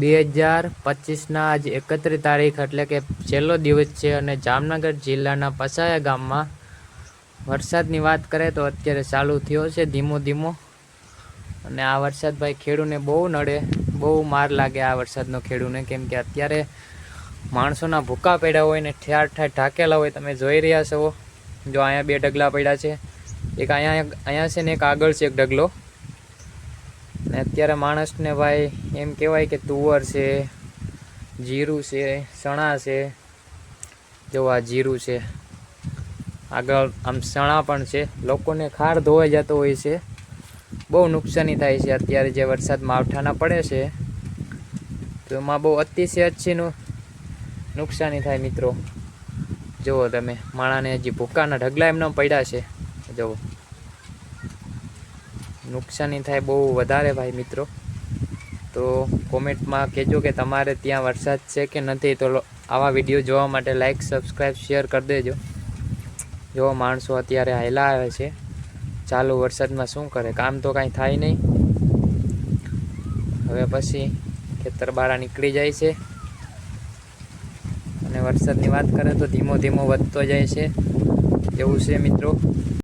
2025ના આજ 31 તારીખ એટલે કે છેલ્લો દિવસ છે અને જામનગર જિલ્લાના પસાયા ગામમાં વરસાદની વાત કરે તો અત્યારે ચાલુ થયો છે ધીમો ધીમો। અને આ વરસાદ ભાઈ ખેડૂને બહુ નડે, બહુ માર લાગે આ વરસાદનો ખેડૂને, કેમ કે અત્યારે માણસોના ભૂકા પડ્યા હોય ને ઠેર ઠેર ઢાકેલા હોય। તમે જોઈ રહ્યા છો, જો અહીંયા 2 ઢગલા પડ્યા છે, એક અહીંયા છે ને એક આગળ છે એક ઢગલો। ને અત્યારે માણસને ભાઈ એમ કહેવાય કે તુવર છે, જીરું છે, ચણા છે, જો આ જીરું છે, આગળ આમ ચણા પણ છે। લોકોને ખાર ધોવાઈ જતો હોય છે, બહુ નુકસાની થાય છે અત્યારે જે વરસાદ માવઠાના પડે છે તો એમાં બહુ અતિશયનું નુકસાની થાય મિત્રો। જુઓ તમે, માણાને હજી ભૂકાના ઢગલા એમના પડ્યા છે, જુઓ નુકસાની થાય બહુ વધારે ભાઈ મિત્રો। તો કોમેન્ટમાં કહેજો કે તમારે ત્યાં વરસાદ છે કે નથી। તો આવા વિડીયો જોવા માટે લાઈક, સબસ્ક્રાઈબ, શેર કરી દેજો। જો માણસો અત્યારે હાયલા આવે છે, ચાલુ વરસાદમાં શું કરે, કામ તો કાંઈ થાય નહીં। હવે પછી ખેતર બારા નીકળી જાય છે અને વરસાદની વાત કરે તો ધીમો ધીમો વધતો જાય છે, એવું છે મિત્રો।